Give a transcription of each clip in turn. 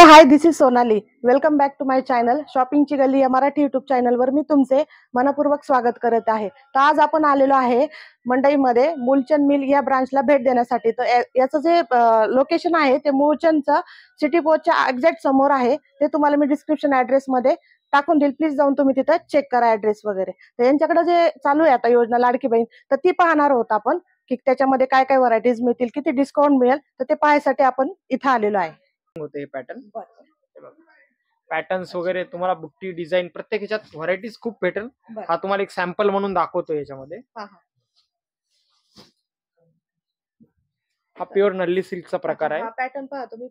High, this is Sonali. Welcome back to my channel शॉपिंगची गल्ली या मराठी युट्यूब चॅनलवर मी तुमचे मनपूर्वक स्वागत करत आहे. तर आज आपण आलेलो आहे मंडईमध्ये मूलचंद मिल या ब्रांचला भेट देण्यासाठी. तर याचं जे लोकेशन आहे ते मूलचंदचं सिटी पोस्टच्या एक्झॅक्ट समोर आहे. ते तुम्हाला मी डिस्क्रिप्शन ऍड्रेस मध्ये टाकून देईल. प्लीज जाऊन तुम्ही तिथं चेक करा ऍड्रेस वगैरे. तर यांच्याकडे जे चालू आहे आता योजना लाडकी बहीण, तर ती पाहणार आहोत आपण की त्याच्यामध्ये काय काय व्हरायटीज मिळतील, किती डिस्काउंट मिळेल. तर ते पाहायसाठी आपण इथं आलेलो आहे. होते पॅटर्न पॅटर्न्स वगैरे तुम्हाला बुट्टी डिझाईन प्रत्येक ह्याच्यात व्हरायटीज खूप भेटेल. हा तुम्हाला एक सॅम्पल म्हणून दाखवतो. याच्यामध्ये हा प्युअर नल्ली सिल्कचा प्रकार आहे. पॅटर्न पहा तुम्ही,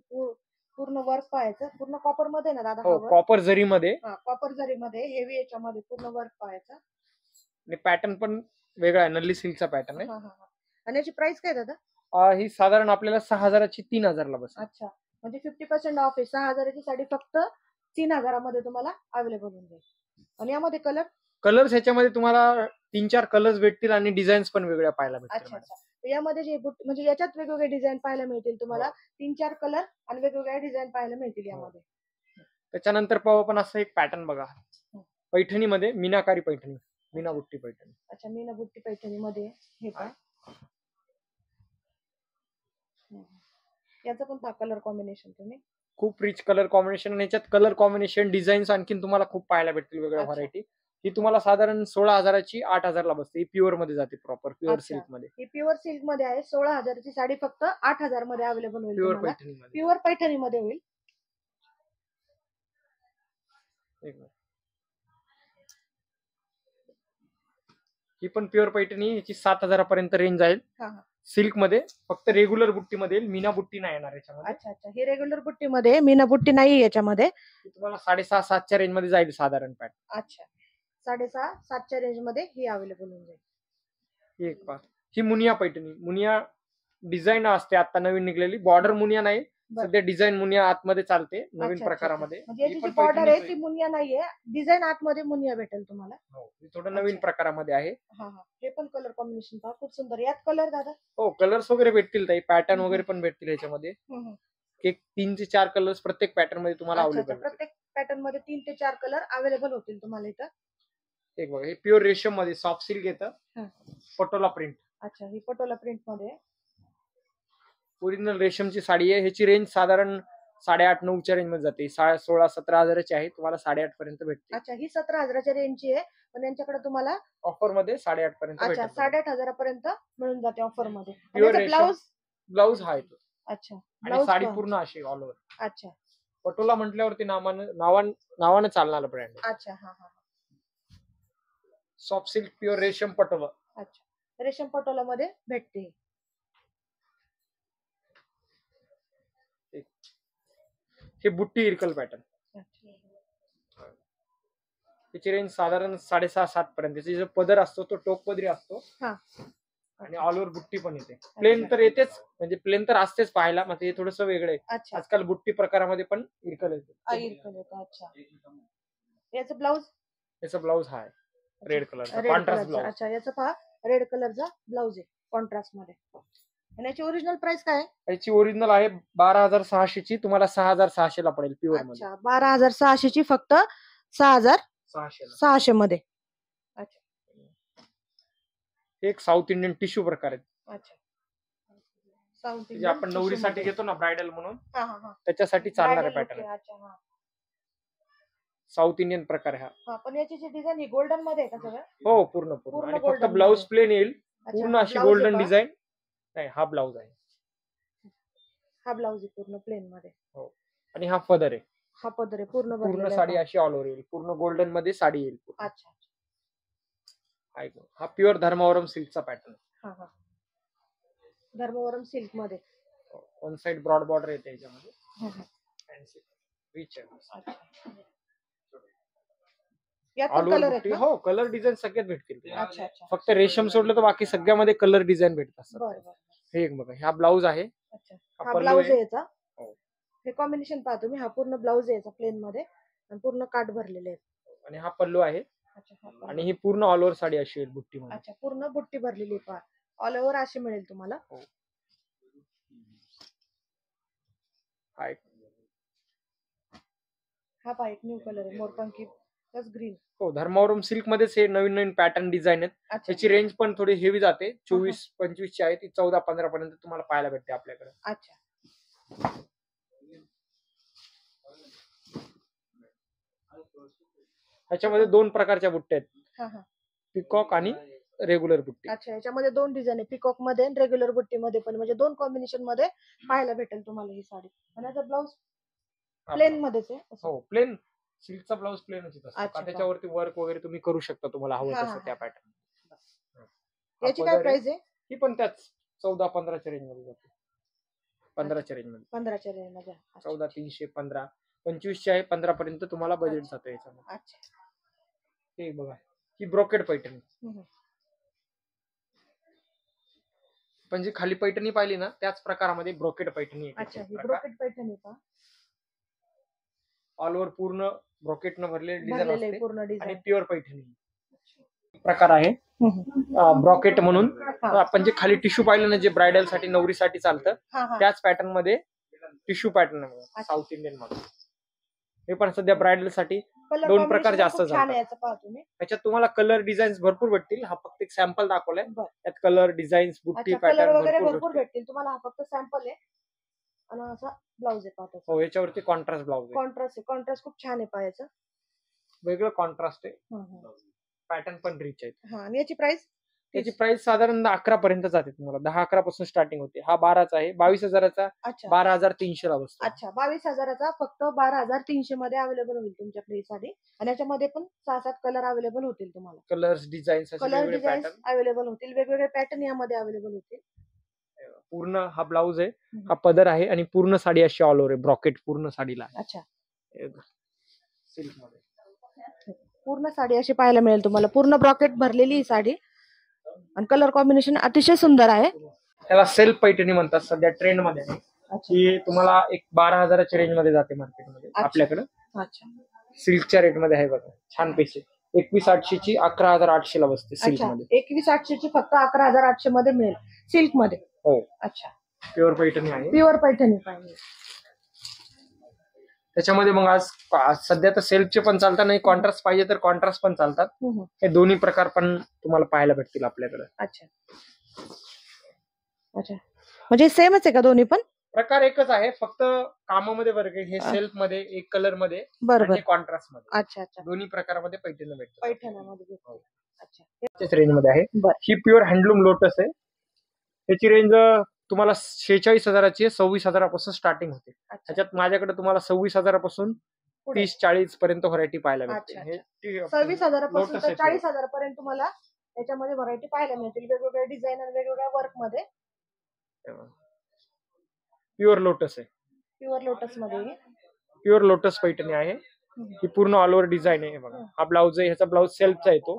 पूर्ण वर्क पाहायचं. पूर्ण कॉपर मध्ये ना दादा? हो, कॉपर जरी मध्ये. कॉपर जरी मध्ये हेवी याच्यामध्ये पूर्ण वर्क पाहायचं. आणि पॅटर्न पण वेगळा आहे, नल्ली सिल्कचा पॅटर्न आहे. आणि याची प्राइस काय दादा? ही साधारण आपल्याला 6,000 ची 3,000 ला बसेल. अच्छा, म्हणजे 50% ऑफ आहे. 6,000 ची साडी फक्त 3,000 मध्ये तुम्हाला अवेलेबल होऊन जाईल. आणि यामध्ये कलर्स ह्याच्यामध्ये तुम्हाला 3-4 कलर्स भेटतील आणि डिझाईन्स पण वेगळ्या पाहायला भेटतील. अच्छा, यामध्ये जे म्हणजे याच्यात वेगवेगळे डिझाईन पाहायला मिळतील तुम्हाला. 3-4 कलर आणि वेगवेगळ्या डिझाईन पाहायला मिळतील यामध्ये. त्याच्यानंतर पाहू आपण असं एक पॅटर्न बघा, पैठणीमध्ये मीनाकारी पैठणी, मीना बुट्टी पैठणी. अच्छा, मीना बुट्टी पैठणी मध्ये हे पहा. याचं पण कलर कॉम्बिनेशन तुम्ही खूप रिच कलर कॉम्बिनेशन, आणि याच्यात कलर कॉम्बिनेशन डिझाईन्स आणखी तुम्हाला खूप पाहायला भेटतील वेगळ्या व्हरायटी. ही तुम्हाला साधारण 16,000 ची 8,000 ला बसते. ही प्युअर मध्ये जाते, प्रॉपर प्युअर सिल्क मध्ये. ही प्युअर सिल्क मध्ये आहे. 16,000 ची साडी फक्त 8,000 मध्ये अवेलेबल होईल. प्युअर पैठणी मध्ये, प्युअर पैठणी मध्ये होईल. ही पण प्युअर पैठणी, याची 7,000 पर्यंत रेंज जाईल. सिल्क मध्ये फक्त रेग्युलर बुट्टी मध्ये, मीना बुट्टी नाही येणार याच्यामध्ये. अच्छा, ही रेग्युलर बुट्टी मध्ये, मीना बुट्टी नाही याच्यामध्ये. तुम्हाला 6,500-7च्या रेंज मध्ये जाईल साधारण पॅटर्न. अच्छा, 6,500-7च्या रेंज मध्ये ही अवेलेबल होऊन जाईल. एक पाच. ही मुनिया पैठणी, मुनिया डिझाईन असते आता नवीन निघलेली. बॉर्डर मुनिया नाही, सध्या डिझाईन मुनिया आतमध्ये चालते नवीन प्रकारामध्ये. याची बॉर्डर आहे ती मुनिया नाहीये, डिझाईन आतमध्ये मुनिया भेटेल तुम्हाला. हो, थोडं नवीन प्रकारामध्ये आहे. हे पण कलर कॉम्बिनेशन पहा, खूप सुंदर. यात कलर दादा? हो, कलर्स वगैरे भेटतील, ताई पॅटर्न वगैरे पण भेटतील याच्यामध्ये. एक 3 ते 4 कलर्स प्रत्येक पॅटर्न मध्ये तुम्हाला अवेलेबल. प्रत्येक पॅटर्न मध्ये 3 ते 4 कलर अवेलेबल होतील तुम्हाला इथं. एक बघा, हे प्युअर रेशम मध्ये सॉफ्ट सिल्क येतं, पटोला प्रिंट. अच्छा, ही पटोला प्रिंट मध्ये ओरिजिनल रेशमची साडी आहे. ह्याची रेंज साधारण 8,500-9च्या रेंज मध्ये जाते. 16,000-17,000 ची आहे, तुम्हाला 8,500 पर्यंत भेटते. अच्छा, ही 17,000च्या रेंजची आहे, पण यांच्याकडे तुम्हाला ऑफर मध्ये 8,500 पर्यंत भेटते. 8,500 पर्यंत मिळून जाते ऑफर मध्ये. ब्लाउज हा येतो. अच्छा, आणि साडी पूर्ण अशी ऑल ओव्हर. अच्छा, पटोला म्हटल्यावरती नावानं चालणार ब्रँड. अच्छा, सॉफ्ट सिल्क प्युअर रेशम पटोला. अच्छा, रेशम पटोला मध्ये भेटते. हे बुट्टी इरकल पॅटर्न. त्याची रेंज साधारण 6,500-7 पर्यंत. त्याचा जो पदर असतो तो टोक पदरी असतो, आणि ऑल ओव्हर बुट्टी पण येते. प्लेन तर येतेच, म्हणजे प्लेन तर असतेच पाहायला, मग हे थोडंसं वेगळं आहे. आजकाल बुट्टी प्रकारामध्ये पण इरकल येते. अच्छा, याचं ब्लाउज हा आहे रेड कलरचा कॉन्ट्रास्ट ब्लाउज. अच्छा, याचं पहा रेड कलरचा ब्लाउज आहे कॉन्ट्रास्ट मध्ये. आणि याची ओरिजिनल प्राइस काय आहे? याची ओरिजिनल आहे 12,600 ची, तुम्हाला 6,600 ला पडेल प्युअर मध्ये. अच्छा, 12,600 ची फक्त 6,600 मध्ये. अच्छा, एक साऊथ इंडियन टिश्यू प्रकार आहे. अच्छा, साऊथ इंडियन आपण नवरीसाठी घेतो ना ब्रायडल म्हणून, त्याच्यासाठी चालणार आहे पॅटर्न. साऊथ इंडियन प्रकार आहे हा. पण याची जी डिझाईन ही गोल्डन मध्ये आहे का सगळं? हो, पूर्ण. आणि फक्त ब्लाउज प्लेन येईल, पूर्ण अशी गोल्डन डिझाईन नाही. हा ब्लाउज आहे, हा ब्लाउज आहे पूर्ण प्लेन मध्ये. हो, आणि हा पदर आहे. हा पदर आहे पूर्ण साडी अशी ऑल ओव्हर येईल, पूर्ण गोल्डन मध्ये साडी येईल. अच्छा, हा प्युअर धर्मावरम सिल्कचा पॅटर्न. धर्मावरम सिल्क मध्ये वन साइड ब्रॉड बॉर्डर येते याच्यामध्ये. रिच आहे. हो, कलर डिझाईन सगळ्यात भेटतील. फक्त रेशम सोडलं तर बाकी सगळ्यामध्ये कलर डिझाईन भेटतात. हे एक बघा, हा ब्लाउज आहे. हा ब्लाउज आहे याचा. हे कॉम्बिनेशन पहा तुम्ही. हा पूर्ण ब्लाउज आहे याचा प्लेन मध्ये, आणि पूर्ण काठ भरलेले आहेत. आणि हा पल्लू आहे. आणि ही पूर्ण ऑल ओव्हर साडी अशी आहे बुट्टी मध्ये. अच्छा, पूर्ण बुट्टी भरलेली पहा, ऑल ओव्हर अशी मिळेल तुम्हाला. हा पहा एक न्यू कलर आहे, मोरपंखी प्लस ग्रीन. हो, धर्मावरम सिल्क मध्येच हे नवीन नवीन पॅटर्न डिझाईन आहेत. अच्छा त्याची रेंज पण थोडी हेवी जाते, 24-25 ची आहे, ती 14-15 पर्यंत तुम्हाला पाहायला भेटते आपल्याकडे. अच्छा. ह्याच्यामध्ये 2 प्रकारच्या बुट्ट्या आहेत, हा हा. पिकॉक आणि रेग्युलर बुट्टी. अच्छा, याच्यामध्ये 2 डिझाईन आहे, पिकॉक मध्ये आणि रेग्युलर बुट्टी मध्ये पण, म्हणजे 2 कॉम्बिनेशन मध्ये पाहायला भेटेल तुम्हाला ही साडी. आणि याचा ब्लाउज प्लेन मध्येच आहे. हो, प्लेन सिल्कचा ब्लाउज प्लेनच येत असतो. अच्छा, त्याच्यावरती वर्क वगैरे तुम्ही करू शकता तुम्हाला हवं हा, तसं हा, त्या हा. पॅटर्न. याची काय प्राइस आहे? ही पण त्याच 14-15 च्या रेंज मध्ये जाते. 15 च्या रेंज मध्ये. 15 च्या रेंज मध्ये. 14,300, 15, 25 ची आहे, 15 पर्यंत तुम्हाला बजेट जातं याच्यामध्ये. अच्छा. हे बघा, ही ब्रोकेड पैठणी. पण जी खाली पैठणी पाहिली ना त्याच प्रकारामध्ये ब्रोकेड पैठणी आहे. अच्छा, ही ब्रोकेड पैठणी का? ऑल ओव्हर पूर्ण ब्रोकेट न भरलेले डिझाइन असते पूर्ण आणि डिझाइन. प्युअर पैठणी प्रकार आहे. ब्रॉकेट म्हणून आपण जे खाली टिश्यू पाहिलं ना, जे ब्रायडल साठी नवरीसाठी चालतं, त्याच पॅटर्न मध्ये टिश्यू पॅटर्न आहे साऊथ इंडियन मध्ये. हे पण सध्या ब्रायडल साठी 2 प्रकार जास्त चालतात. त्याच्यात तुम्हाला कलर डिझाईन्स भरपूर भेटतील. हा फक्त एक सॅम्पल दाखवलाय. त्यात कलर डिझाईन्स बुट्टी पॅटर्न भरपूर भेटतील तुम्हाला. हा फक्त सॅम्पल आहे आणि असा ब्लाउज आहे पाहतो. हो, याच्यावरती कॉन्ट्रास्ट ब्लाउज आहे. कॉन्ट्रास्ट खूप छान आहे पाहायचं. वेगळं कॉन्ट्रास्ट आहे. पॅटर्न पण रिच आहे. आणि याची प्राइस? त्याची प्राइस साधारण 11 पर्यंत जाते तुम्हाला. 10-11 पासून स्टार्टिंग होते. हा 12चा आहे, 22,000चा, 12,300 ला बसतो. अच्छा, 22,000चा फक्त 12,300 मध्ये अवेलेबल होईल तुमच्याकडे ही साडी. आणि याच्यामध्ये पण 6-7 कलर अवेलेबल होतील तुम्हाला. कलर्स डिझाईन्स अवेलेबल होतील. वेगवेगळे पॅटर्न यामध्ये अवेलेबल होतील. पूर्ण हा ब्लाउज आहे, हा पदर आहे आणि पूर्ण साडी अशी ऑल ओव्हर आहे. ब्रॉकेट पूर्ण साडीला. अच्छा, सिल्क मध्ये पूर्ण साडी अशी पाहायला मिळेल तुम्हाला. पूर्ण ब्रॉकेट भरलेली ही साडी आणि कलर कॉम्बिनेशन अतिशय सुंदर आहे. त्याला सेल्फ पैठणी म्हणतात. सध्या ट्रेंड मध्ये आहे. की तुम्हाला एक 12,000च्या रेंज मध्ये जाते मार्केटमध्ये आपल्याकडे. अच्छा, सिल्कच्या रेट मध्ये आहे बघा, छान पैसे. 21,800 ची 11,800 ला बसते सिल्क मध्ये. 21,800 ची फक्त 11,800 मध्ये मिळेल सिल्क मध्ये. हो. अच्छा, प्युअर पैठणी आहे. प्युअर पैठणी पाहिजे. त्याच्यामध्ये मग आज सध्या तर सेल्फचे पण चालतात, नाही कॉन्ट्रास्ट पाहिजे तर कॉन्ट्रास्ट पण चालतात. हे दोन्ही प्रकार पण तुम्हाला पाहायला भेटतील आपल्याकडे. अच्छा अच्छा, म्हणजे सेमच आहे का दोन्ही पण? प्रकार एकच आहे, फक्त कामामध्ये फरक आहे. हे सेल्फ मध्ये, एक कलर मध्ये, आणि कॉन्ट्रास्ट मध्ये. अच्छा अच्छा, दोन्ही प्रकारामध्ये पैठणी भेटतात. पैठण्यामध्ये. अच्छा, त्याच रेंज मध्ये आहे. ही प्युअर हँडलूम लोटस आहे. त्याची रेंज तुम्हाला 46,000ची आहे. 26,000पासून स्टार्टिंग होते. त्याच्यात माझ्याकडे तुम्हाला 26,000पासून 30-40 पर्यंत व्हरायटी पाहायला भेटते. 26,000पासून 40,000 पर्यंत तुम्हाला त्याच्यामध्ये व्हरायटी पाहायला मिळतील. वेगवेगळ्या डिझाईन आणि वेगवेगळ्या वर्क मध्ये. प्युअर लोटस आहे. प्युअर लोटस मध्ये प्युअर लोटस पैठणी आहे. ही पूर्ण ऑल ओव्हर डिझाईन आहे. बघा, हा ब्लाउज आहे. ह्याचा ब्लाउज सेल्फचा येतो.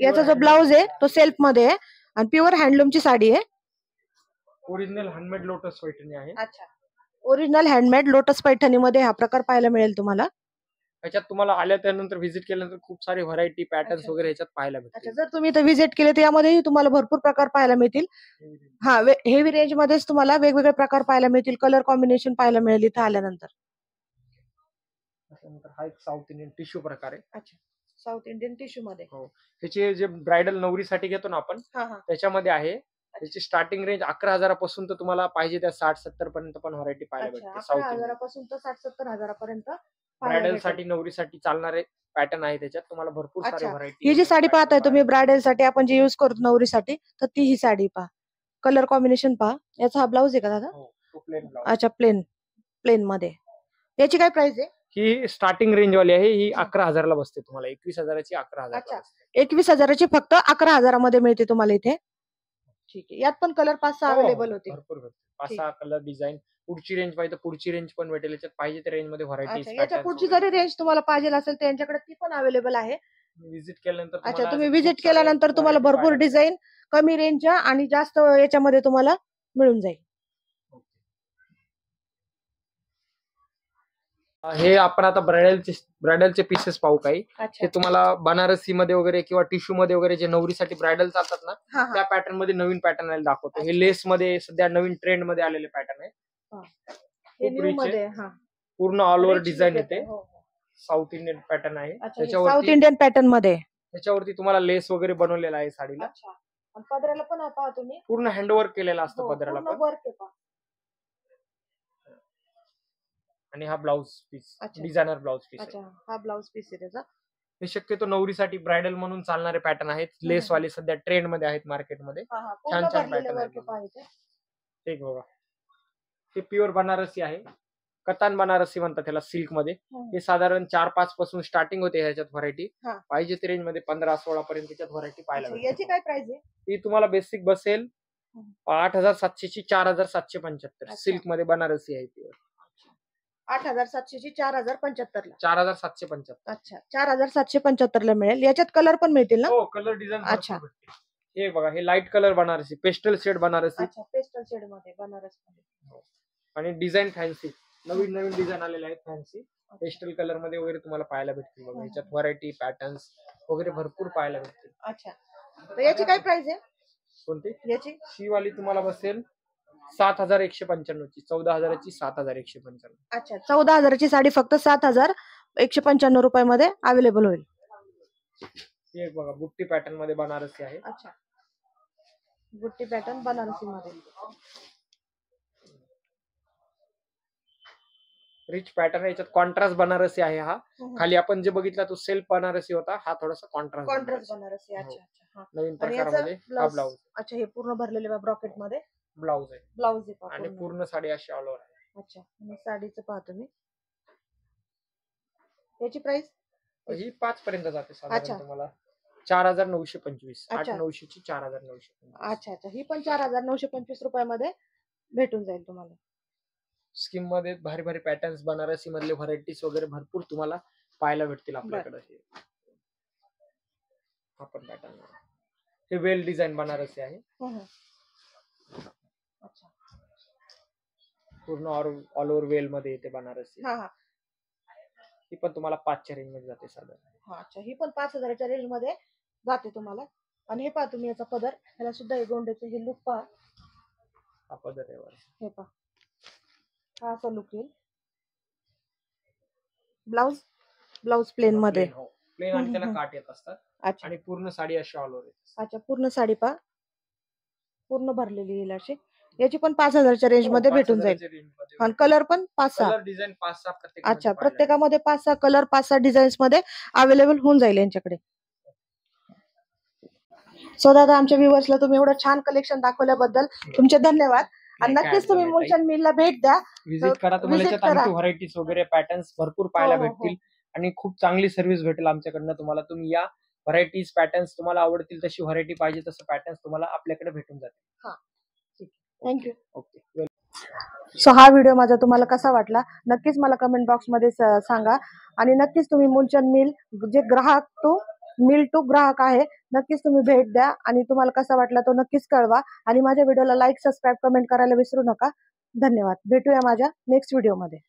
याचा जो ब्लाउज आहे तो सेल्फ मध्ये आहे आणि प्युअर हँडलूमची साडी आहे. ओरिजिनल हँडमेड लोटस पैठणी आहे. अच्छा, ओरिजिनल हँडमेड लोटस पैठणी मध्ये हा प्रकार पाहायला मिळेल तुम्हाला. याच्यात तुम्हाला आल्या त्यानंतर व्हिजिट केल्यानंतर खूप सारी व्हरायटी पॅटर्न्स वगैरे याच्यात पाहायला भेटतील. जर तुम्ही इथे व्हिजिट केले तर यामध्येही तुम्हाला भरपूर प्रकार पाहायला मिळतील. हा, हेवी रेंज मध्येच तुम्हाला वेगवेगळे प्रकार पाहायला मिळतील. कलर कॉम्बिनेशन पाहायला मिळेल इथे आल्यानंतर. हा एक साऊथ इंडियन टिश्यू प्रकार आहे. अच्छा, साऊथ इंडियन टिश्यू मध्ये. हो, त्याचे जे ब्रायडल नवरीसाठी घेतो ना आपण, त्याच्यामध्ये आहे. त्याची स्टार्टिंग रेंज 11,000पासून तर तुम्हाला पाहिजे त्या 60-70 पर्यंत पण व्हरायटी पाहायला भेटते. 11,000पासून तर 60-70 हजारापर्यंत ब्रायडल साठी नवरीसाठी चालणारे पॅटर्न आहे. त्याच्यात तुम्हाला भरपूर सारे व्हरायटी. ही जी साडी पाहताय तुम्ही ब्रायडल साठी आपण जी युज करतो नवरीसाठी, तर ती ही साडी पहा. कलर कॉम्बिनेशन पहा. याचा हा ब्लाउज आहे का दादा? अच्छा, प्लेन मध्ये. याची काय प्राइस आहे? ही स्टार्टिंग रेंज वाली आहे. ही 11,000ला बसते तुम्हाला. 21,000ची 11,000. 21,000ची फक्त 11,000 मध्ये मिळते तुम्हाला इथे. ठीक आहे, यात पण कलर 5-6 अवेलेबल होते. भरपूर 5-6 कलर डिझाईन. पुढची रेंज पाहिजे तर पुढची रेंज पण भेटेल. याच्यात पाहिजे त्या रेंज मध्ये व्हरायटी. याच्या पुढची जरी रेंज तुम्हाला पाहिजे असेल त्यांच्याकडे ती पण अवेलेबल आहे. विजिट केल्यानंतर. अच्छा, तुम्ही विजिट केल्यानंतर तुम्हाला भरपूर डिझाईन कमी रेंजच्या आणि जास्त याच्यामध्ये तुम्हाला मिळून जाईल. हे आपण आता ब्रायडलचे पीसेस पाहू काही. हे तुम्हाला बनारसी मध्ये वगैरे किंवा टिश्यू मध्ये वगैरे जे नवरीसाठी ब्रायडल चालतात ना, त्या पॅटर्न मध्ये नवीन पॅटर्न दाखवतो. हे लेस मध्ये सध्या नवीन ट्रेंड मध्ये आलेले पॅटर्न आहे. पूर्ण ऑल ओव्हर डिझाईन येते. साऊथ इंडियन पॅटर्न आहे. साऊथ इंडियन पॅटर्न मध्ये त्याच्यावरती तुम्हाला लेस वगैरे बनवलेला आहे साडीला. पदराला पण पहा तुम्ही पूर्ण हँडवर्क केलेला असतं पदराला पण. आणि हा blouse piece, designer blouse piece. हा ब्लाउज पीस आहे त्याचा. हे शक्यतो नवरीसाठी ब्रायडल म्हणून चालणारे पॅटर्न आहेत. लेस वाले सध्या ट्रेंड मध्ये आहेत मार्केटमध्ये. छान छान पॅटर्न आहेत. एक बघा, हे प्युअर बनारसी आहे. कतान बनारसी म्हणतात त्याला सिल्क मध्ये. हे साधारण 4-5 पासून स्टार्टिंग होते ह्याच्यात व्हरायटी. पाहिजे ते रेंज मध्ये 15-16 पर्यंत त्याच्यात व्हरायटी पाहायला मिळते. याची काय प्राइस आहे? ही तुम्हाला बेसिक बसेल 8,700 ची 4,775. सिल्क मध्ये बनारसी आहे प्युअर. 8,700 ची 4,075 ला. 4,775. अच्छा, 4,775 ला मिळेल. याच्यात कलर पण मिळतील ना? हो, कलर डिझाईन. अच्छा, हे बघा, हे light colour Banarasi, pastel shade Banarasi. अच्छा, पेस्टल शेड मध्ये बनारसी. आणि डिझाईन फॅन्सी, नवीन नवीन डिझाईन आलेले आहेत फॅन्सी. पेस्टल कलर मध्ये वगैरे तुम्हाला पाहायला भेटतील बघा. याच्यात व्हरायटी, पॅटर्न्स वगैरे भरपूर पाहायला भेटतील. अच्छा, तर याची काय प्राइस आहे? कोणती? याची ही वाली तुम्हाला बसेल 7,195 ची. 14,000 ची 7,195. अच्छा, 14,000 ची साडी फक्त 7,195 रुपयामध्ये अवेलेबल होईल. ही एक बघा, बुट्टी पॅटर्न मध्ये बनारसी आहे. अच्छा, बुट्टी पॅटर्न बनारसी मध्ये. रिच पॅटर्न आहे. याच्यात कॉन्ट्रास्ट बनारसी आहे. हा खाली आपण जे बघितला तो सेल्फ बनारसी होता. हा थोडासा कॉन्ट्रास्ट बनारसी. अच्छा अच्छा, नवीन प्रकारमध्ये हा ब्लाउज. अच्छा, हे पूर्ण भरलेले ब्रॉकेट मध्ये ब्लाउज आहे. ब्लाउज आहे आणि पूर्ण साडी अशी ऑल ओव्हर आहे. अच्छा, आणि साडीचं पाहतो मी. याची प्राइस ही 5 पर्यंत जाते साधारण तुम्हाला 4,925. 8,900 ची 4,925. अच्छा अच्छा, ही पण 4,925 रुपयामध्ये भेटून जाईल तुम्हाला. स्कीम मध्ये भारी भारी पॅटर्न्स, बनारसी मधले व्हरायटीज वगैरे भरपूर तुम्हाला पाहायला भेटतील आपल्याकडे. हा पण पॅटर्न, हे वेल डिझाईन बनारसी आहे. अच्छा, पूर्ण ऑल ओव्हर वेल मध्ये येते बनारसी. ही पण तुम्हाला 5च्या रेंज मध्ये जाते साधारण. अच्छा, ही पण 5,000च्या रेंज मध्ये जाते तुम्हाला. आणि हे पहा तुम्ही, याचा पदर, ह्याला सुद्धा हे गोंड्याचे हे लुक पहा. हा पदर आहे, हे पहा, हा असा लुक येईल. ब्लाउज प्लेन मध्ये. प्लेन आणि त्याला काट येत असतात. आणि पूर्ण साडी अशी ऑल ओव्हर. अच्छा, पूर्ण साडी पहा, पूर्ण भरलेली येईल अशी. याची पण 5,000च्या रेंज मध्ये भेटून जाईल. आणि कलर पण 5-6 डिझाईन, 5-6 प्रत्येक. अच्छा, प्रत्येकामध्ये 5-6 कलर, 5-6 डिझाईन्स मध्ये अवेलेबल होऊन जाईल यांच्याकडे. सो दादा, आमच्या व्ह्युअर्सला तुम्ही एवढं छान कलेक्शन दाखवल्याबद्दल तुमचे धन्यवाद. आणि नक्कीच तुम्ही मुलचंद मिलला भेट द्या, व्हिजिट करा. तुम्हाला व्हरायटीज वगैरे पॅटर्न्स भरपूर पाहायला भेटतील. आणि खूप चांगली सर्व्हिस भेटेल आमच्याकडनं तुम्हाला. तुम्ही या, व्हरायटीज, पॅटर्न्स तुम्हाला आवडतील तशी व्हरायटी पाहिजे तसं पॅटर्न्स तुम्हाला आपल्याकडे भेटून जातील. थँक्यू. ओके. सो हा व्हिडिओ माझा तुम्हाला कसा वाटला नक्कीच मला कमेंट बॉक्स मध्ये सांगा. आणि नक्कीच तुम्ही मुलचंद मिल, जे ग्राहक टू मिल टू ग्राहक आहे, नक्कीच तुम्ही भेट द्या. आणि तुम्हाला कसा वाटला तो नक्कीच कळवा. आणि माझ्या व्हिडिओला लाईक, सबस्क्राईब, कमेंट करायला विसरू नका. धन्यवाद. भेटूया माझ्या नेक्स्ट व्हिडिओ मध्ये.